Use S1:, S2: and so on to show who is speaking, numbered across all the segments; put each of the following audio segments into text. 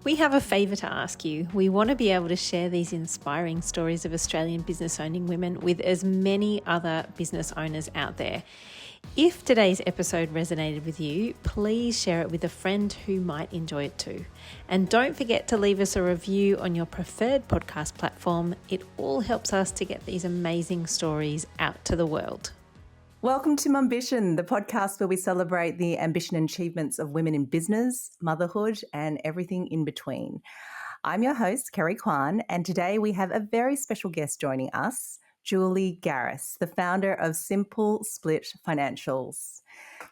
S1: We have a favour to ask you. We want to be able to share these inspiring stories of Australian business owning women with as many other business owners out there. If today's episode resonated with you, please share it with a friend who might enjoy it too. And don't forget to leave us a review on your preferred podcast platform. It all helps us to get these amazing stories out to the world.
S2: Welcome to Mumbition, the podcast where we celebrate the ambition and achievements of women in business, motherhood, and everything in between. I'm your host, Carrie Kwan, and today we have a very special guest joining us, Julie Garis, the founder of Simple Split Financials.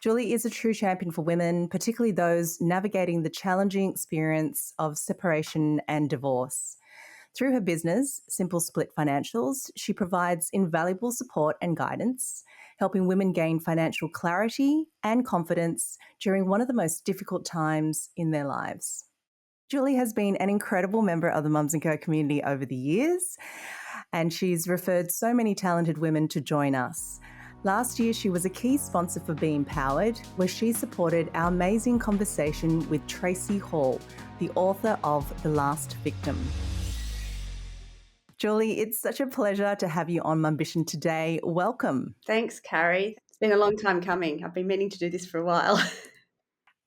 S2: Julie is a true champion for women, particularly those navigating the challenging experience of separation and divorce. Through her business, Simple Split Financials, she provides invaluable support and guidance, helping women gain financial clarity and confidence during one of the most difficult times in their lives. Julie has been an incredible member of the Mums & Co community over the years, and she's referred so many talented women to join us. Last year, she was a key sponsor for Be Empowered, where she supported our amazing conversation with Tracy Hall, the author of The Last Victim. Julie, it's such a pleasure to have you on Mumbition today. Welcome.
S3: Thanks, Carrie. It's been a long time coming. I've been meaning to do this for a while.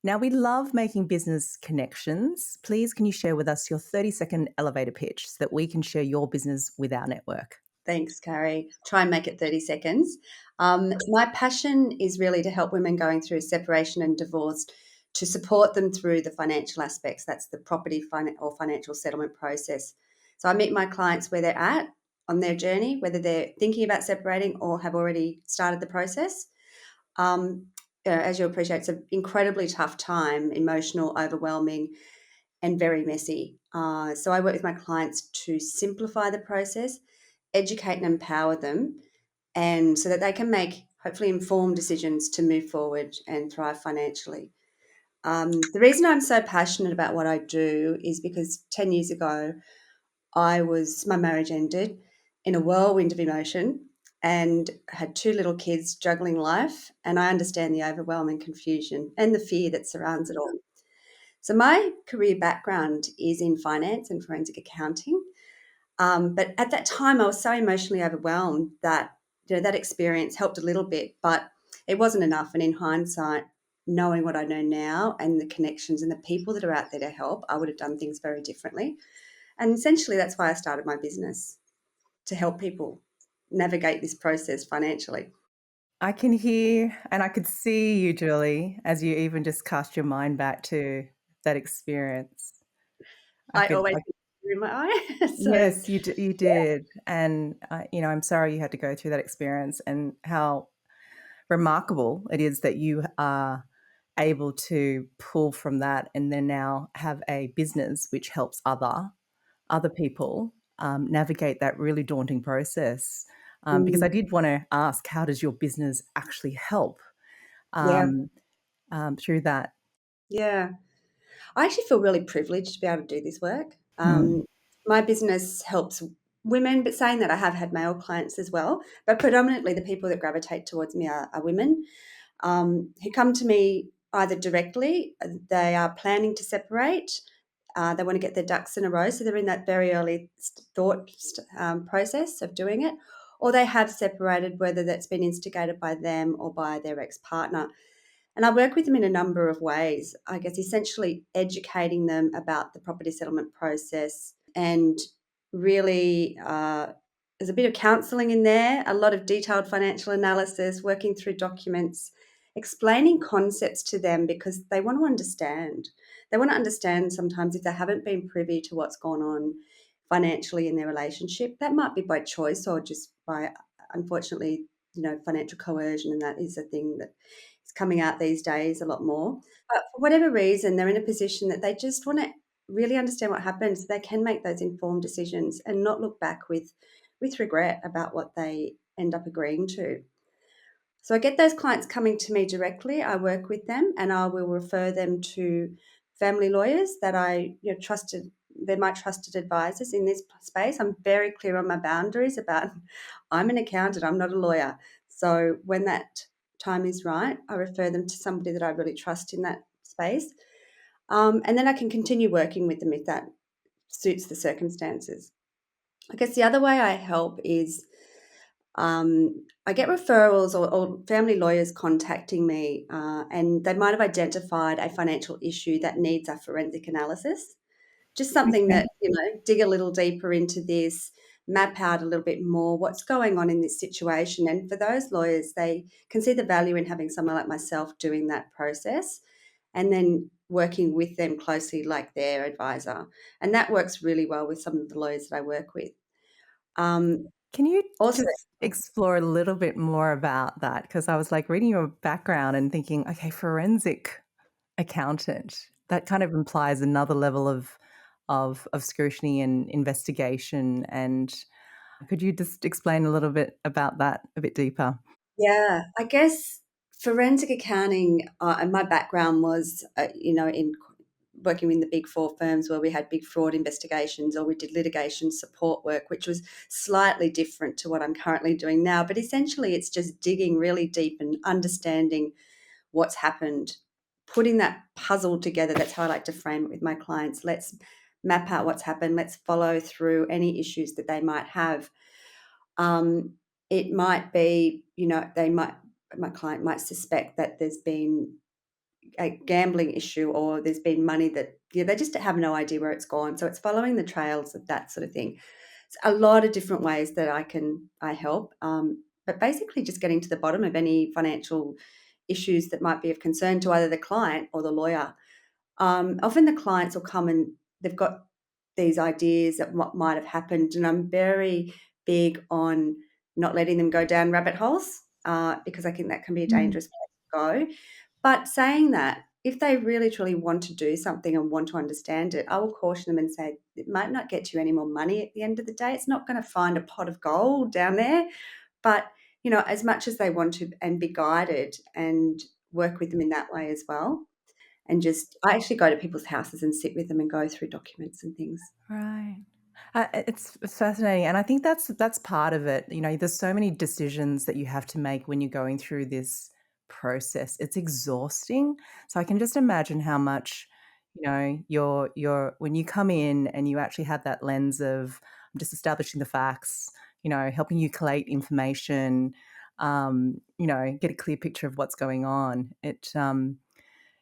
S2: Now, we love making business connections. Please, can you share with us your 30-second elevator pitch so that we can share your business with our network?
S3: Thanks, Carrie. Try and make it 30 seconds. My passion is really to help women going through separation and divorce, to support them through the financial aspects. That's the property or financial settlement process. So I meet my clients where they're at on their journey, whether they're thinking about separating or have already started the process. As you appreciate, it's an incredibly tough time, emotional, overwhelming, and very messy. So I work with my clients to simplify the process, educate and empower them, and so that they can make hopefully informed decisions to move forward and thrive financially. The reason I'm so passionate about what I do is because 10 years ago, my marriage ended in a whirlwind of emotion and had two little kids juggling life. And I understand the overwhelming confusion and the fear that surrounds it all. So my career background is in finance and forensic accounting. But at that time, I was so emotionally overwhelmed that that experience helped a little bit, but it wasn't enough. And in hindsight, knowing what I know now and the connections and the people that are out there to help, I would have done things very differently. And essentially, that's why I started my business, to help people navigate this process financially.
S2: I can hear and I could see you, Julie, as you even just cast your mind back to that experience.
S3: I always in my eye.
S2: Yes, you did. And, I'm sorry you had to go through that experience, and how remarkable it is that you are able to pull from that and then now have a business which helps other people navigate that really daunting process. Because I did want to ask, how does your business actually help through that?
S3: Yeah. I actually feel really privileged to be able to do this work. My business helps women, but saying that, I have had male clients as well. But predominantly the people that gravitate towards me are women who come to me either directly, they are planning to separate, they want to get their ducks in a row, so they're in that very early thought process of doing it, or they have separated, whether that's been instigated by them or by their ex-partner. And I work with them in a number of ways, I guess, essentially educating them about the property settlement process, and really there's a bit of counselling in there, a lot of detailed financial analysis, working through documents, explaining concepts to them because they want to understand. They want to understand sometimes if they haven't been privy to what's gone on financially in their relationship. That might be by choice or just by, unfortunately, financial coercion, and that is a thing that is coming out these days a lot more. But for whatever reason, they're in a position that they just want to really understand what happened so they can make those informed decisions and not look back with regret about what they end up agreeing to. So I get those clients coming to me directly. I work with them and I will refer them to family lawyers that I trusted. They're my trusted advisors in this space. I'm very clear on my boundaries about I'm an accountant, I'm not a lawyer. So when that time is right, I refer them to somebody that I really trust in that space. And then I can continue working with them if that suits the circumstances. I guess the other way I help is I get referrals or family lawyers contacting me, and they might have identified a financial issue that needs a forensic analysis. Just something
S2: Okay.
S3: that, dig a little deeper into this, map out a little bit more what's going on in this situation. And for those lawyers, they can see the value in having someone like myself doing that process and then working with them closely like their advisor. And that works really well with some of the lawyers that I work with.
S2: Can you
S3: Also,
S2: just explore a little bit more about that? Because I was like reading your background and thinking, okay, forensic accountant. That kind of implies another level of scrutiny and investigation. And could you just explain a little bit about that a bit deeper?
S3: yeah, I guess forensic accounting, and my background was, in working in the big four firms where we had big fraud investigations or we did litigation support work, which was slightly different to what I'm currently doing now. But essentially, it's just digging really deep and understanding what's happened, putting that puzzle together. That's how I like to frame it with my clients. Let's map out what's happened. Let's follow through any issues that they might have. It might be, my client might suspect that there's been a gambling issue or there's been money that they just have no idea where it's gone. So it's following the trails of that sort of thing. It's a lot of different ways that I help, but basically just getting to the bottom of any financial issues that might be of concern to either the client or the lawyer. Often the clients will come and they've got these ideas of what might have happened, and I'm very big on not letting them go down rabbit holes, because I think that can be a
S2: Mm.
S3: dangerous place to go. But saying that, if they really truly want to do something and want to understand it, I will caution them and say it might not get you any more money at the end of the day. It's not going to find a pot of gold down there, but as much as they want to and be guided and work with them in that way as well. And just I actually go to people's houses and sit with them and go through documents and things.
S2: Right. It's fascinating, and I think that's part of it. There's so many decisions that you have to make when you're going through this process. It's exhausting. So I can just imagine how much, you're when you come in and you actually have that lens of I'm just establishing the facts, helping you collate information, get a clear picture of what's going on. It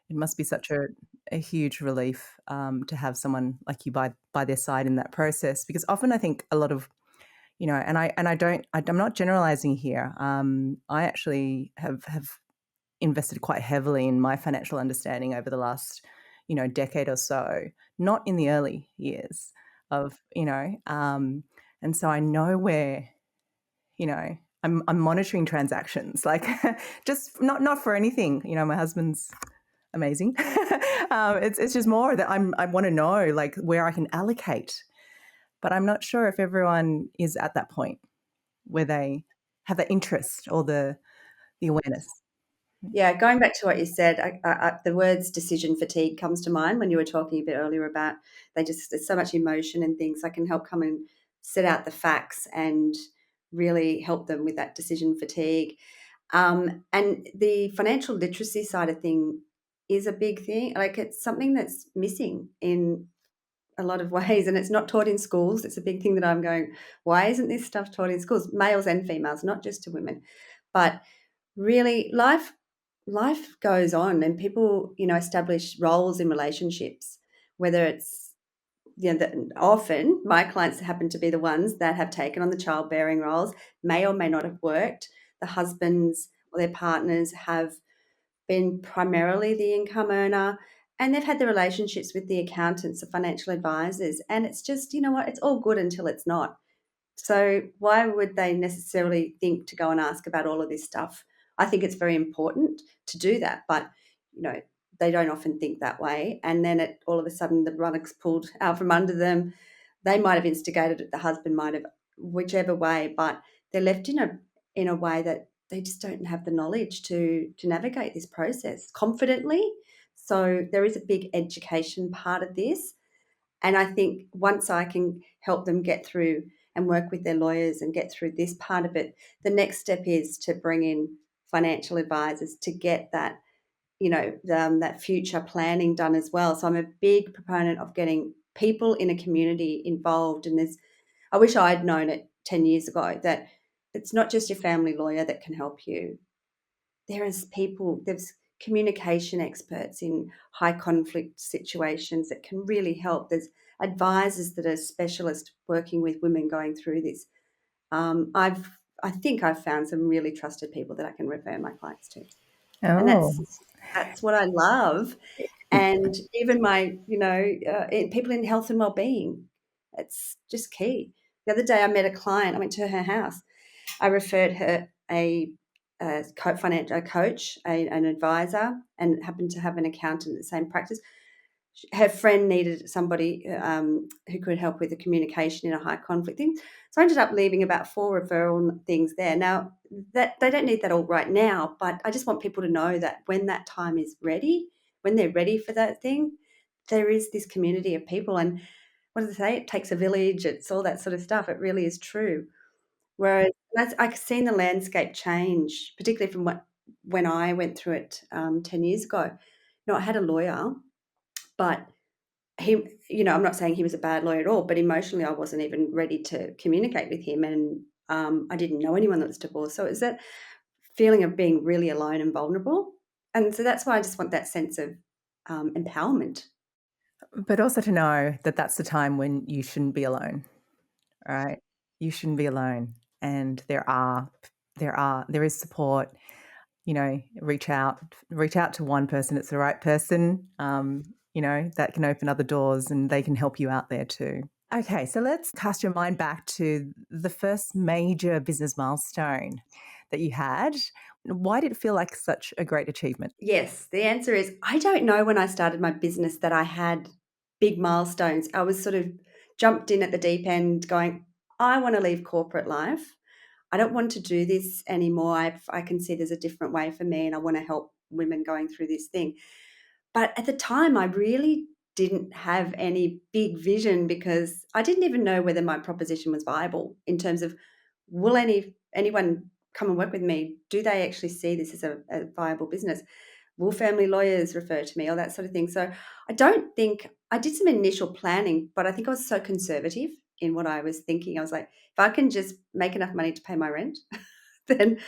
S2: must be such a huge relief to have someone like you by their side in that process, because often I think a lot of I'm not generalizing here. I actually have invested quite heavily in my financial understanding over the last decade or so, not in the early years of and so I know where I'm monitoring transactions, like just not for anything. My husband's amazing. It's just more that I want to know like where I can allocate, but I'm not sure if everyone is at that point where they have the interest or the awareness.
S3: Yeah, going back to what you said, the words decision fatigue comes to mind when you were talking a bit earlier about there's so much emotion and things. I can help come and set out the facts and really help them with that decision fatigue. And the financial literacy side of thing is a big thing. Like it's something that's missing in a lot of ways, and it's not taught in schools. It's a big thing that I'm going, why isn't this stuff taught in schools, males and females, not just to women? But really, life goes on, and people, establish roles in relationships, whether it's, that often my clients happen to be the ones that have taken on the childbearing roles, may or may not have worked. The husbands or their partners have been primarily the income earner, and they've had the relationships with the accountants, the financial advisors, and it's just, what, it's all good until it's not. So why would they necessarily think to go and ask about all of this stuff? I think it's very important to do that, but you know they don't often think that way. And then all of a sudden the rug's pulled out from under them. They might have instigated it. The husband might have, whichever way, but they're left in a way that they just don't have the knowledge to navigate this process confidently. So there is a big education part of this. And I think once I can help them get through and work with their lawyers and get through this part of it, the next step is to bring in financial advisors to get that that future planning done as well. So I'm a big proponent of getting people in a community involved. And I wish I'd known it 10 years ago that it's not just your family lawyer that can help you. There's communication experts in high conflict situations that can really help. There's advisors that are specialists working with women going through this. I think I've found some really trusted people that I can refer my clients to, and
S2: Oh,
S3: that's what I love. And even my, people in health and well-being, it's just key. The other day I met a client. I went to her house. I referred her financial coach, an advisor, and happened to have an accountant at the same practice. Her friend needed somebody who could help with the communication in a high conflict thing. So I ended up leaving about 4 referral things there. Now, that they don't need that all right now, but I just want people to know that when that time is ready, when they're ready for that thing, there is this community of people. And what do they say? It takes a village. It's all that sort of stuff. It really is true. Whereas I've seen the landscape change, particularly from when I went through it 10 years ago. I had a lawyer, but he, I'm not saying he was a bad lawyer at all, but emotionally I wasn't even ready to communicate with him, and I didn't know anyone that was divorced. So it was that feeling of being really alone and vulnerable. And so that's why I just want that sense of empowerment.
S2: but also to know that that's the time when you shouldn't be alone, right? You shouldn't be alone, and there is support. Reach out to one person. It's the right person. That can open other doors, and they can help you out there too. Okay, so let's cast your mind back to the first major business milestone that you had. Why did it feel like such a great achievement?
S3: Yes, the answer is I don't know when I started my business that I had big milestones. I was sort of jumped in at the deep end going, I want to leave corporate life. I don't want to do this anymore. I can see there's a different way for me and I want to help women going through this thing. But at the time, I really didn't have any big vision because I didn't even know whether my proposition was viable in terms of will anyone come and work with me? Do they actually see this as a viable business? Will family lawyers refer to me, all that sort of thing? So I don't think I did some initial planning, but I think I was so conservative in what I was thinking. I was like, if I can just make enough money to pay my rent, then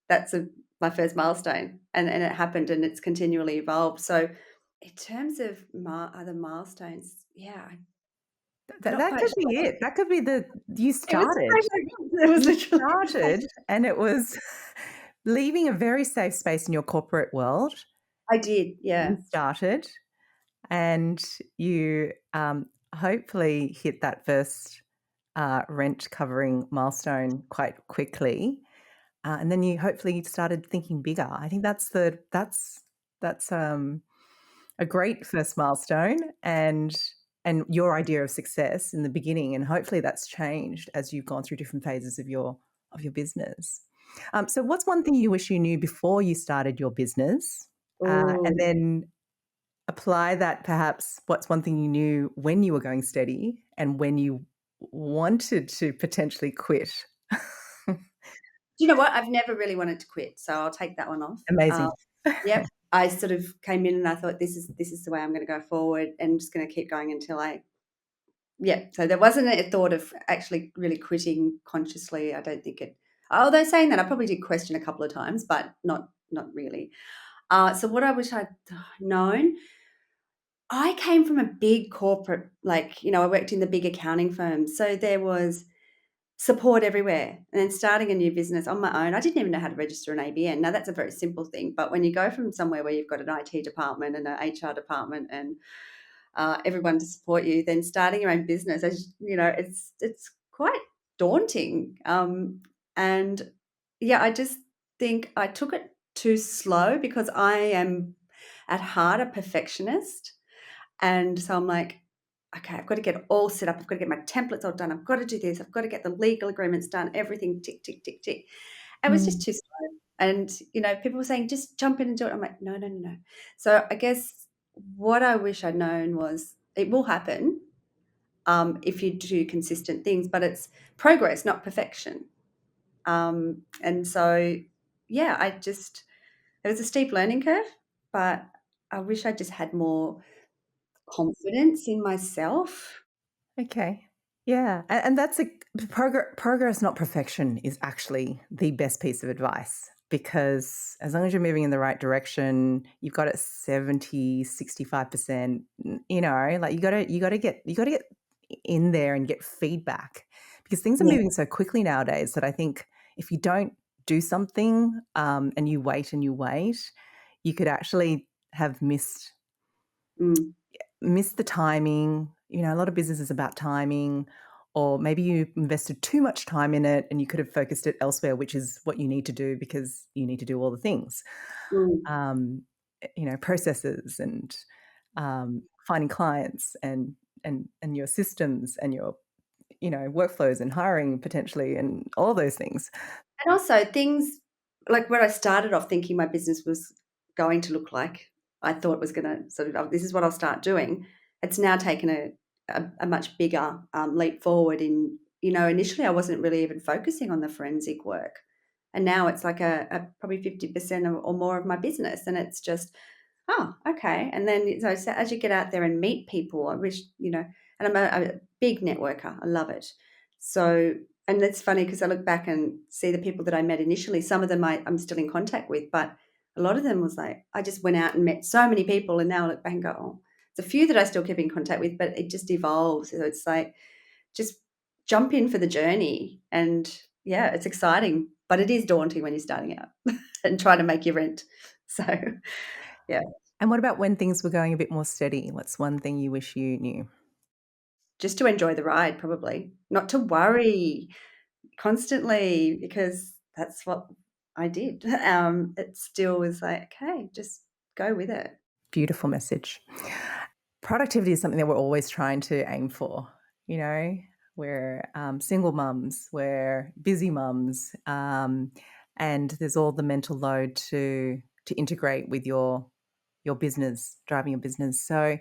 S3: that's my first milestone. And it happened and it's continually evolved. So in terms of other milestones, yeah, I'm not
S2: That
S3: quite
S2: could be
S3: sure.
S2: it. That could be you
S3: It was
S2: started.
S3: it was
S2: You
S3: literally
S2: started, and it was leaving a very safe space in your corporate world.
S3: I did,
S2: You
S3: yeah.
S2: started, and you hopefully hit that first rent covering milestone quite quickly, and then you hopefully started thinking bigger. I think that's a great first milestone, and your idea of success in the beginning, and hopefully that's changed as you've gone through different phases of your business. So, what's one thing you wish you knew before you started your business, and
S3: Oh,
S2: then apply that? Perhaps what's one thing you knew when you were going steady and when you wanted to potentially quit?
S3: do you know what? I've never really wanted to quit, so I'll take that one off.
S2: Amazing.
S3: Yep. I sort of came in and I thought this is the way I'm gonna go forward and just gonna keep going until so there wasn't a thought of actually really quitting consciously. I don't think it although saying that, I probably did question a couple of times, but not really. So what I wish I'd known, I came from a big corporate, I worked in the big accounting firms, so there was support everywhere. And then starting a new business on my own, I didn't even know how to register an ABN. Now that's a very simple thing, but when you go from somewhere where you've got an IT department and an HR department and everyone to support you, then starting your own business, as you know, it's quite daunting. And yeah, I just think I took it too slow because I am at heart a perfectionist, and so I'm like, okay, I've got to get it all set up. I've got to get my templates all done. I've got to do this. I've got to get the legal agreements done. Everything tick, tick, tick, tick. It was just
S2: Mm.
S3: too slow. And, people were saying, just jump in and do it. I'm like, no, no, no, no. So I guess what I wish I'd known was it will happen if you do consistent things, but it's progress, not perfection. And so, yeah, it was a steep learning curve. but I wish I just had more confidence in myself.
S2: Okay. Yeah. And that's progress, not perfection, is actually the best piece of advice, because as long as you're moving in the right direction, you've got it 70, 65%, like you gotta get in there and get feedback, because things are
S3: Yeah.
S2: moving so quickly nowadays that I think if you don't do something, and you wait and you wait, you could actually have
S3: Mm,
S2: missed the timing. A lot of business is about timing, or maybe you invested too much time in it and you could have focused it elsewhere, which is what you need to do because you need to do all the things,
S3: mm.
S2: um, processes and finding clients and your systems and your workflows and hiring potentially and all those things.
S3: And also things like where I started off thinking my business was going to look like, I thought it was gonna sort of, "Oh, this is what I'll start doing." It's now taken a much bigger, leap forward in, initially I wasn't really even focusing on the forensic work, and now it's like a probably 50% or more of my business, and it's just, "Oh, okay." And then so as you get out there and meet people, I wish, and I'm a big networker. I love it. So, and it's funny because I look back and see the people that I met initially. Some of them I'm still in contact with, but a lot of them was like, I just went out and met so many people, and now I look back and go, oh, it's a few that I still keep in contact with, but it just evolves. So it's like, just jump in for the journey. And yeah, it's exciting, but it is daunting when you're starting out and trying to make your rent. So, yeah.
S2: And what about when things were going a bit more steady? What's one thing you wish you knew?
S3: Just to enjoy the ride, probably. Not to worry constantly, because that's what I did. It still was like, "Okay, just go with it."
S2: Beautiful message. Productivity is something that we're always trying to aim for. You know, we're single mums, we're busy mums, and there's all the mental load to integrate with your business, driving your business. So,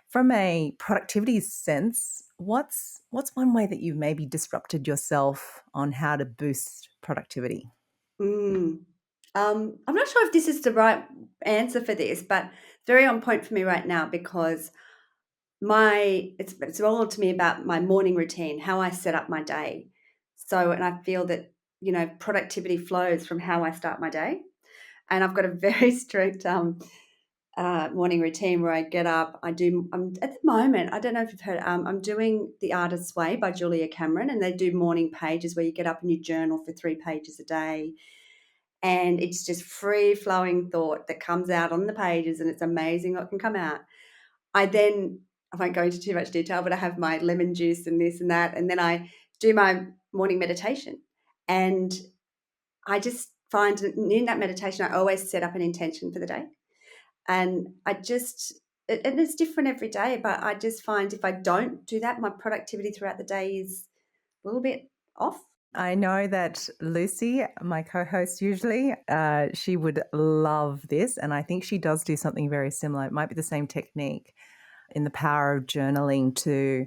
S2: from a productivity sense, what's one way that you've maybe disrupted yourself on how to boost productivity?
S3: Mm. I'm not sure if this is the right answer for this, but very on point for me right now because it's all to me about my morning routine, how I set up my day. So, and I feel that, productivity flows from how I start my day. And I've got a very strict morning routine where I get up. I'm at the moment, I don't know if you've heard, I'm doing The Artist's Way by Julia Cameron, and they do morning pages where you get up and you journal for 3 pages a day. And it's just free flowing thought that comes out on the pages, and it's amazing what can come out. I won't go into too much detail, but I have my lemon juice and this and that. And then I do my morning meditation. And I just find in that meditation, I always set up an intention for the day. And and it's different every day, but I just find if I don't do that, my productivity throughout the day is a little bit off.
S2: I know that Lucy, my co-host, usually she would love this, and I think she does do something very similar. It might be the same technique in the power of journaling to,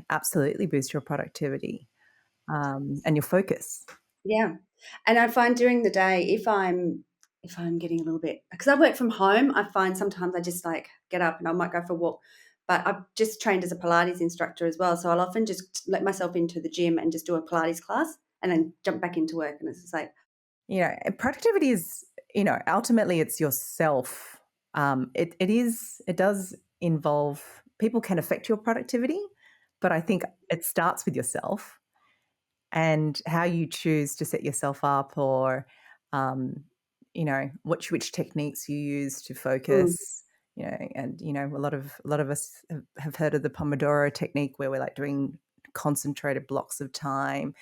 S2: absolutely boost your productivity, and your focus.
S3: Yeah. And I find during the day, if I'm getting a little bit, because I work from home, I find sometimes I just like get up and I might go for a walk. But I've just trained as a Pilates instructor as well. So I'll often just let myself into the gym and just do a Pilates class and then jump back into work. And it's just like,
S2: And productivity is, ultimately it's yourself. It does involve, people can affect your productivity, but I think it starts with yourself and how you choose to set yourself up, or which techniques you use to
S3: mm,
S2: focus. And a lot of us have heard of the Pomodoro technique, where we're like doing concentrated blocks of time.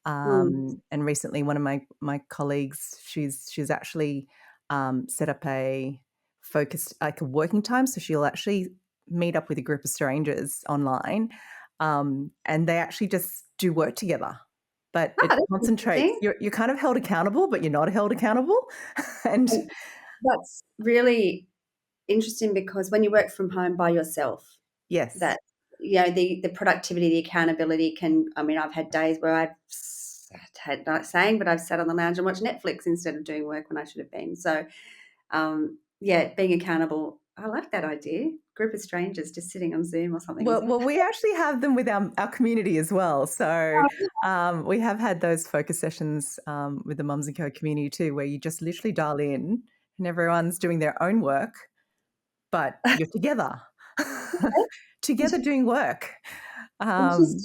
S3: mm,
S2: And recently, one of my colleagues, she's actually set up a focused, like, a working time. So she'll actually meet up with a group of strangers online, and they actually just do work together. But it
S3: that's
S2: concentrates.
S3: interesting.
S2: You're kind of held accountable, but you're not held accountable. And
S3: And that's really interesting because when you work from home by yourself,
S2: yes,
S3: that, the productivity, the accountability can, I mean, I've had days where had, not saying, but I've sat on the lounge and watched Netflix instead of doing work when I should have been. So, yeah, being accountable. I like that idea. Group of strangers just sitting on Zoom or something, is it?
S2: Well, we actually have them with our community as well. So we have had those focus sessions with the Mums and Co community too, where you just literally dial in and everyone's doing their own work, but you're together, together doing work.
S3: Interesting.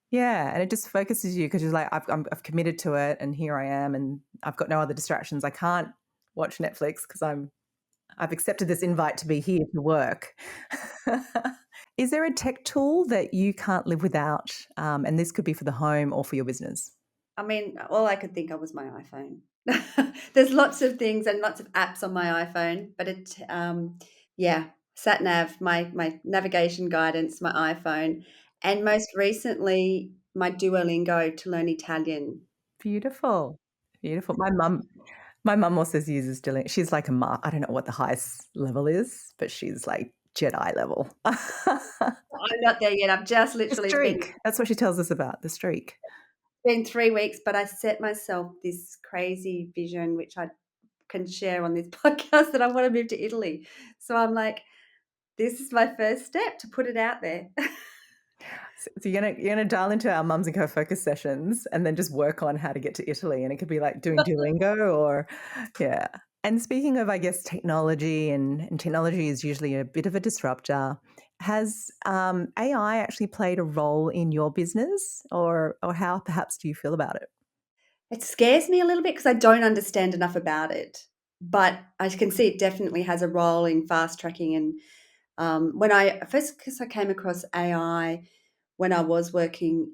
S2: Yeah, and it just focuses you because you're like, I've committed to it, and here I am, and I've got no other distractions. I can't watch Netflix because I've accepted this invite to be here to work. Is there a tech tool that you can't live without? And this could be for the home or for your business.
S3: I mean, all I could think of was my iPhone. There's lots of things and lots of apps on my iPhone, but yeah, sat nav, my navigation guidance, my iPhone, and most recently my Duolingo to learn Italian.
S2: Beautiful, beautiful. My mum also uses Duolingo. She's like I don't know what the highest level is, but she's like Jedi level.
S3: I'm not there yet. I've just
S2: The
S3: literally
S2: streak. That's what she tells us about, the streak.
S3: been 3 weeks, but I set myself this crazy vision, which I can share on this podcast, that I want to move to Italy. So I'm like, this is my first step to put it out there.
S2: So you're gonna dial into our Mums and Co focus sessions and then just work on how to get to Italy, and it could be like doing Duolingo or yeah. And speaking of, I guess, technology and technology is usually a bit of a disruptor. Has AI actually played a role in your business, or how perhaps do you feel about it?
S3: It scares me a little bit because I don't understand enough about it, but I can see it definitely has a role in fast tracking. And when I first, because I came across AI when I was working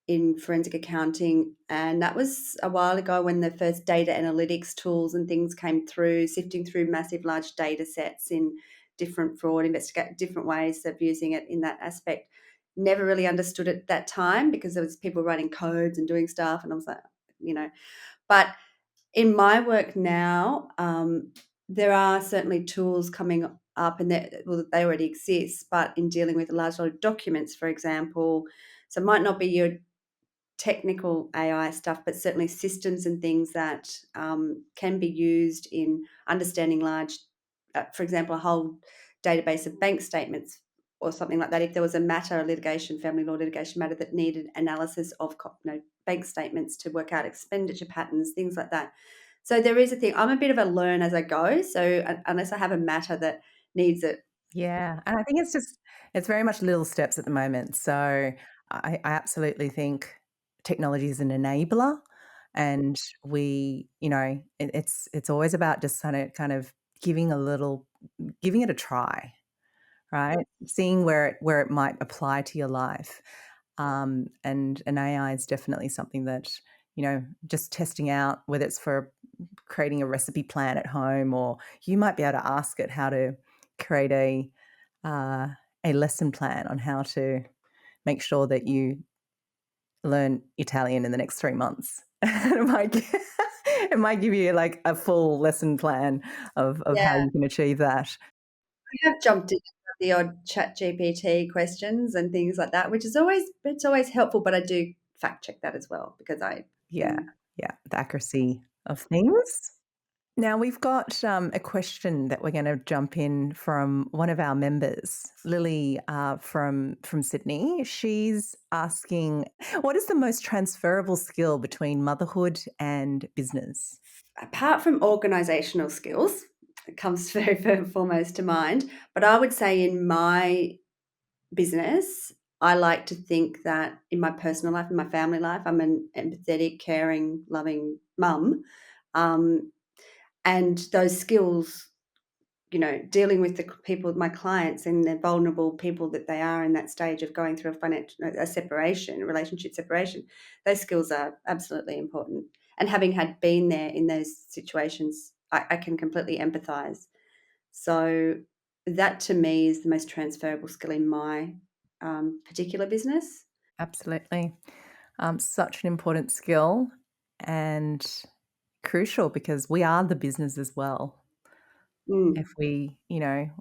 S3: in forensic accounting, and that was a while ago when the first data analytics tools and things came through, sifting through massive large data sets in different fraud investigate different ways of using it in that aspect. Never really understood it at that time because there was people writing codes and doing stuff, and I was like, you know, but in my work now, there are certainly tools coming up, and they already exist, but in dealing with a large lot of documents, for example, so it might not be your technical AI stuff, but certainly systems and things that can be used in understanding large, for example, a whole database of bank statements or something like that. If there was a matter, a litigation, family law litigation matter that needed analysis of bank statements to work out expenditure patterns, things like that. So there is a thing. I'm a bit of a learn as I go. So unless I have a matter that needs it.
S2: Yeah, and I think it's very much little steps at the moment. So I absolutely think technology is an enabler, and it's always about just kind of giving it a try, right? Seeing where it might apply to your life. And AI is definitely something that, just testing out, whether it's for creating a recipe plan at home, or you might be able to ask it how to create uh, a lesson plan on how to make sure that you learn Italian in the next 3 months. It might give you like a full lesson plan of how
S3: Yeah,
S2: you can achieve that.
S3: I have jumped in the odd chat GPT questions and things like that, which is always helpful, but I do fact check that as well because I
S2: Yeah,
S3: am.
S2: yeah, the accuracy of things. Now we've got a question that we're going to jump in from one of our members, Lily, from Sydney. She's asking, what is the most transferable skill between motherhood and business?
S3: Apart from organizational skills, it comes very foremost to mind, but I would say in my business, I like to think that in my personal life, in my family life, I'm an empathetic, caring, loving mum. Um, and those skills, dealing with the people, my clients, and the vulnerable people that they are in that stage of going through a separation, a relationship separation, those skills are absolutely important. And having had been there in those situations, I can completely empathize. So that to me is the most transferable skill in my particular business.
S2: Absolutely. Such an important skill and crucial because we are the business as well. If
S3: Mm.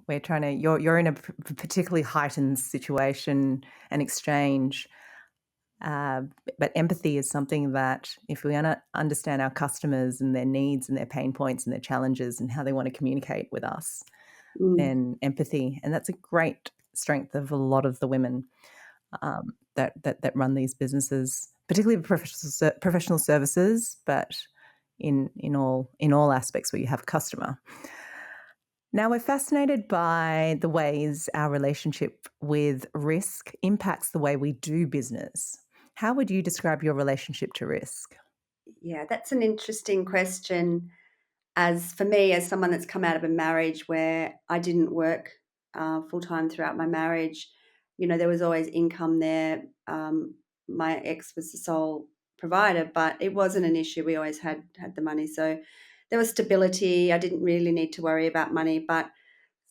S2: we're trying you're in a particularly heightened situation and exchange, But empathy is something that if we understand our customers and their needs and their pain points and their challenges and how they want to communicate with us, then empathy, and that's a great strength of a lot of the women that run these businesses, particularly professional services, but in all aspects where you have a customer. Now, we're fascinated by the ways our relationship with risk impacts the way we do business. How would you describe your relationship to risk?
S3: Yeah, that's an interesting question. As for me, as someone that's come out of a marriage where I didn't work full time throughout my marriage, there was always income there. My ex was the sole provider, but it wasn't an issue. We always had the money, so there was stability. I didn't really need to worry about money. But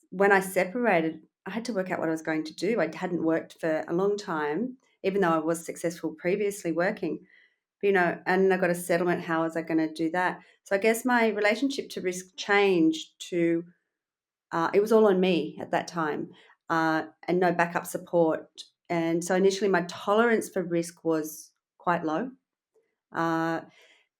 S3: when I separated, I had to work out what I was going to do. I hadn't worked for a long time, even though I was successful previously working. And I got a settlement. How was I going to do that? So I guess my relationship to risk changed to it was all on me at that time, and no backup support. And so initially my tolerance for risk was quite low. Uh,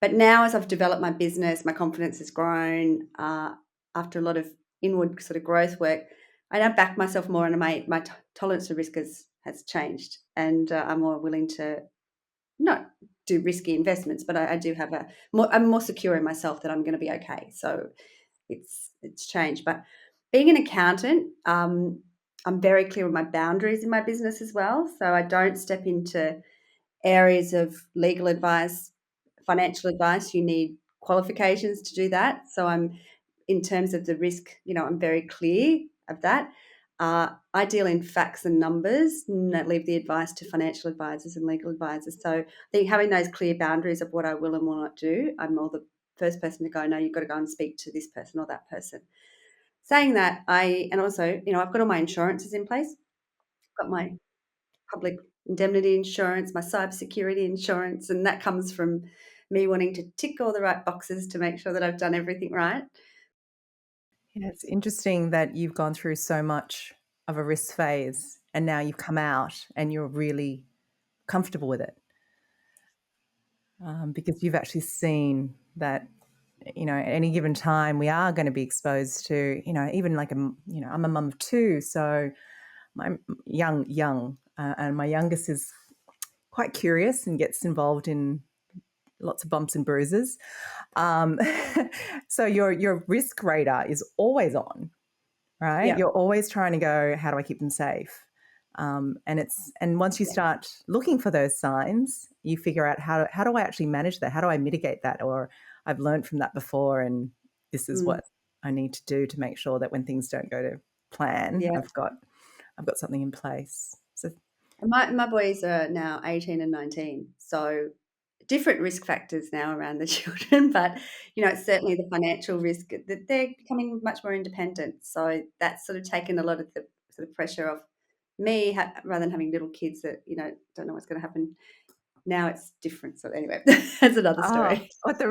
S3: but now as I've developed my business, my confidence has grown after a lot of inward sort of growth work. I now back myself more, and my tolerance to risk has changed, and I'm more willing to not do risky investments, but I do have I'm more secure in myself that I'm going to be okay. So it's changed. But being an accountant, I'm very clear with my boundaries in my business as well. So I don't step into areas of legal advice, financial advice. You need qualifications to do that. So in terms of the risk, I'm very clear of that. I deal in facts and numbers, and I leave the advice to financial advisors and legal advisors. So I think having those clear boundaries of what I will and will not do, I'm all the first person to go, no, you've got to go and speak to this person or that person. Saying that, and also, I've got all my insurances in place. I've got my public indemnity insurance, my cybersecurity insurance, and that comes from me wanting to tick all the right boxes to make sure that I've done everything right.
S2: Yeah, it's interesting that you've gone through so much of a risk phase and now you've come out and you're really comfortable with it, because you've actually seen that, at any given time we are going to be exposed to, even like I'm a mum of two, so I'm young, and my youngest is quite curious and gets involved in lots of bumps and bruises. Um, so your risk radar is always on, right?
S3: Yeah.
S2: You're always trying to go, how do I keep them safe? And once you start looking for those signs, you figure out how do I actually manage that? How do I mitigate that? Or I've learned from that before, and this is what I need to do to make sure that when things don't go to plan,
S3: Yeah.
S2: I've got something in place. So
S3: My boys are now 18 and 19, so different risk factors now around the children, but it's certainly the financial risk that they're becoming much more independent. So that's sort of taken a lot of the sort of pressure off me, rather than having little kids that don't know what's going to happen. Now it's different. So anyway, that's another story.
S2: what the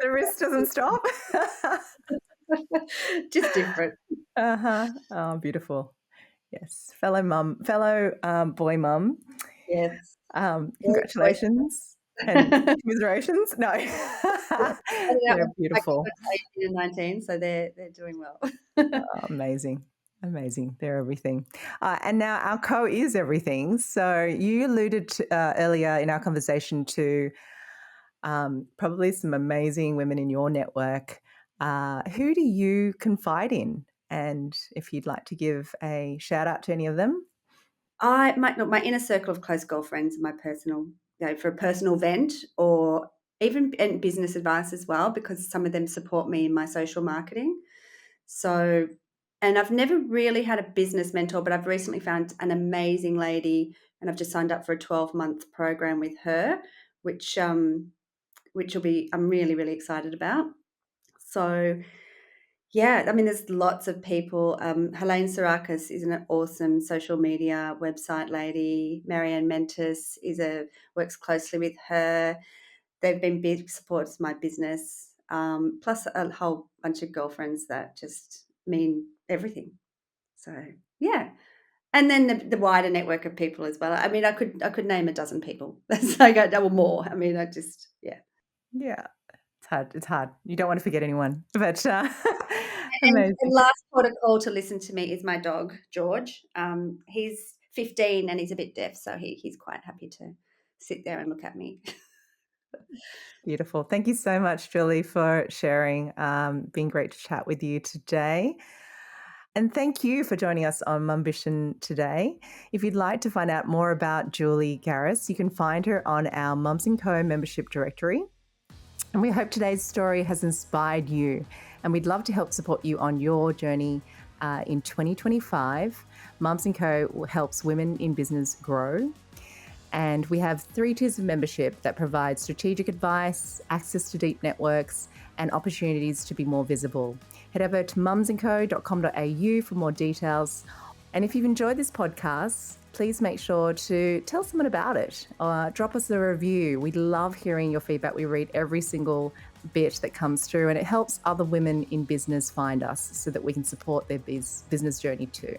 S3: They're
S2: risk
S3: good.
S2: doesn't stop.
S3: Just different.
S2: Oh, beautiful. Yes, fellow boy mum.
S3: Yes. Boys.
S2: Congratulations and commiserations. No, they're
S3: My kids
S2: beautiful.
S3: are 18 and 19, so they're doing well.
S2: Oh, amazing. They're everything. And now our co is everything. So you alluded to, earlier in our conversation to probably some amazing women in your network. Who do you confide in? And if you'd like to give a shout out to any of them.
S3: My inner circle of close girlfriends, my personal, for a personal vent, or even in business advice as well, because some of them support me in my social marketing. So, and I've never really had a business mentor, but I've recently found an amazing lady, and I've just signed up for a 12-month program with her, which will be I'm really really excited about. So yeah, I mean, there's lots of people. Helene Sarakis is an awesome social media website lady. Marianne Mentis works closely with her. They've been big supporters of my business, plus a whole bunch of girlfriends that just mean everything. So yeah, And then the wider network of people as well. I mean, I could name a dozen people. That's like or more. I mean, yeah.
S2: Yeah. It's hard. It's hard. You don't want to forget anyone, but
S3: And
S2: amazing.
S3: last port of call to listen to me is my dog, George. He's 15 and he's a bit deaf, so he's quite happy to sit there and look at me.
S2: Beautiful. Thank you so much, Julie, for sharing. Been great to chat with you today. And thank you for joining us on Mumbition today. If you'd like to find out more about Julie Garis, you can find her on our Mums & Co membership directory. And we hope today's story has inspired you. And we'd love to help support you on your journey in 2025. Mums & Co helps women in business grow. And we have 3 tiers of membership that provide strategic advice, access to deep networks, and opportunities to be more visible. Head over to mumsandco.com.au for more details. And if you've enjoyed this podcast, please make sure to tell someone about it or drop us a review. We love hearing your feedback. We read every single bit that comes through, and it helps other women in business find us so that we can support their business journey too.